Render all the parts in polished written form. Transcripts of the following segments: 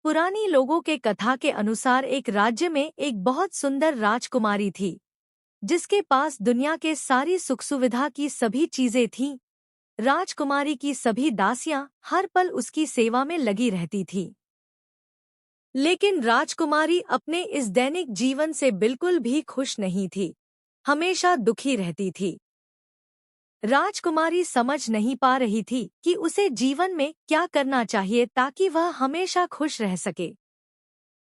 पुरानी लोगों के कथा के अनुसार एक राज्य में एक बहुत सुंदर राजकुमारी थी, जिसके पास दुनिया के सारी सुख सुविधा की सभी चीजें थीं। राजकुमारी की सभी दासियां हर पल उसकी सेवा में लगी रहती थीं। लेकिन राजकुमारी अपने इस दैनिक जीवन से बिल्कुल भी खुश नहीं थी, हमेशा दुखी रहती थी। राजकुमारी समझ नहीं पा रही थी कि उसे जीवन में क्या करना चाहिए ताकि वह हमेशा खुश रह सके।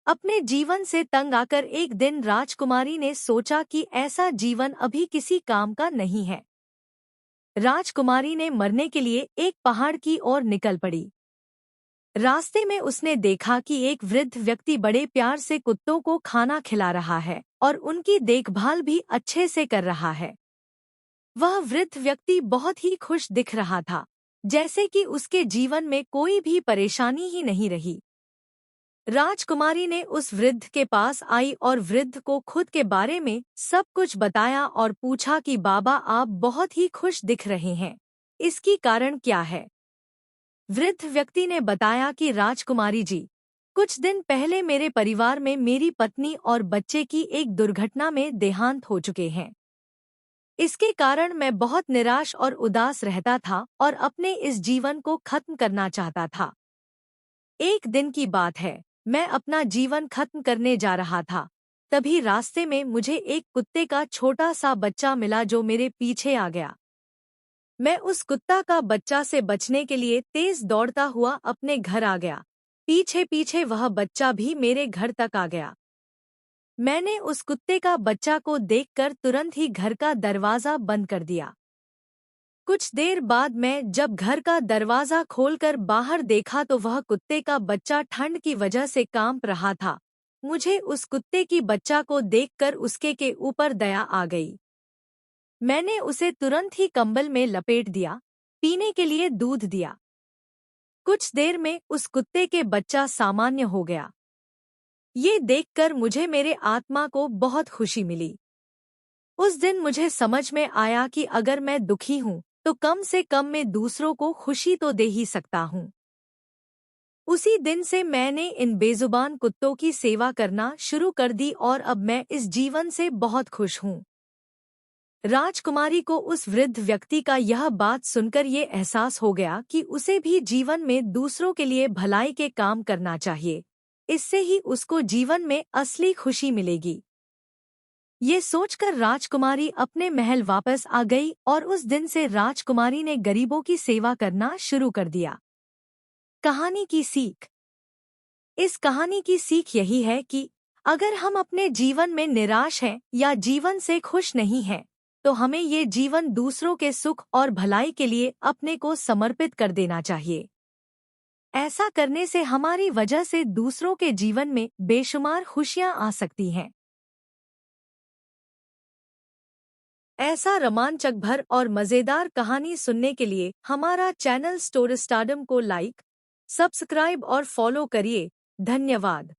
अपने जीवन से तंग आकर एक दिन राजकुमारी ने सोचा कि ऐसा जीवन अभी किसी काम का नहीं है। राजकुमारी ने मरने के लिए एक पहाड़ की ओर निकल पड़ी। रास्ते में उसने देखा कि एक वृद्ध व्यक्ति बड़े प्यार से कुत्तों को खाना खिला रहा है और उनकी देखभाल भी अच्छे से कर रहा है। वह वृद्ध व्यक्ति बहुत ही खुश दिख रहा था, जैसे कि उसके जीवन में कोई भी परेशानी ही नहीं रही। राजकुमारी ने उस वृद्ध के पास आई और वृद्ध को खुद के बारे में सब कुछ बताया और पूछा कि बाबा, आप बहुत ही खुश दिख रहे हैं, इसकी कारण क्या है? वृद्ध व्यक्ति ने बताया कि राजकुमारी जी, कुछ दिन पहले मेरे परिवार में मेरी पत्नी और बच्चे की एक दुर्घटना में देहांत हो चुके हैं। इसके कारण मैं बहुत निराश और उदास रहता था और अपने इस जीवन को खत्म करना चाहता था। एक दिन की बात है, मैं अपना जीवन खत्म करने जा रहा था। तभी रास्ते में मुझे एक कुत्ते का छोटा सा बच्चा मिला जो मेरे पीछे आ गया। मैं उस कुत्ता का बच्चा से बचने के लिए तेज दौड़ता हुआ अपने घर आ गया। पीछे पीछे वह बच्चा भी मेरे घर तक आ गया। मैंने उस कुत्ते का बच्चा को देखकर तुरंत ही घर का दरवाजा बंद कर दिया। कुछ देर बाद मैं जब घर का दरवाजा खोलकर बाहर देखा तो वह कुत्ते का बच्चा ठंड की वजह से कांप रहा था। मुझे उस कुत्ते की बच्चा को देखकर उसके के ऊपर दया आ गई। मैंने उसे तुरंत ही कंबल में लपेट दिया, पीने के लिए दूध दिया। कुछ देर में उस कुत्ते के बच्चा सामान्य हो गया। ये देखकर मुझे मेरे आत्मा को बहुत खुशी मिली। उस दिन मुझे समझ में आया कि अगर मैं दुखी हूँ तो कम से कम मैं दूसरों को खुशी तो दे ही सकता हूँ। उसी दिन से मैंने इन बेजुबान कुत्तों की सेवा करना शुरू कर दी और अब मैं इस जीवन से बहुत खुश हूँ। राजकुमारी को उस वृद्ध व्यक्ति का यह बात सुनकर ये एहसास हो गया कि उसे भी जीवन में दूसरों के लिए भलाई के काम करना चाहिए। इससे ही उसको जीवन में असली खुशी मिलेगी। ये सोचकर राजकुमारी अपने महल वापस आ गई और उस दिन से राजकुमारी ने गरीबों की सेवा करना शुरू कर दिया। कहानी की सीख। इस कहानी की सीख यही है कि अगर हम अपने जीवन में निराश हैं या जीवन से खुश नहीं हैं, तो हमें ये जीवन दूसरों के सुख और भलाई के लिए अपने को समर्पित कर देना चाहिए। ऐसा करने से हमारी वजह से दूसरों के जीवन में बेशुमार खुशियां आ सकती हैं। ऐसा रोमांचक भर और मज़ेदार कहानी सुनने के लिए हमारा चैनल स्टोरी स्टारडम को लाइक, सब्सक्राइब और फॉलो करिए। धन्यवाद।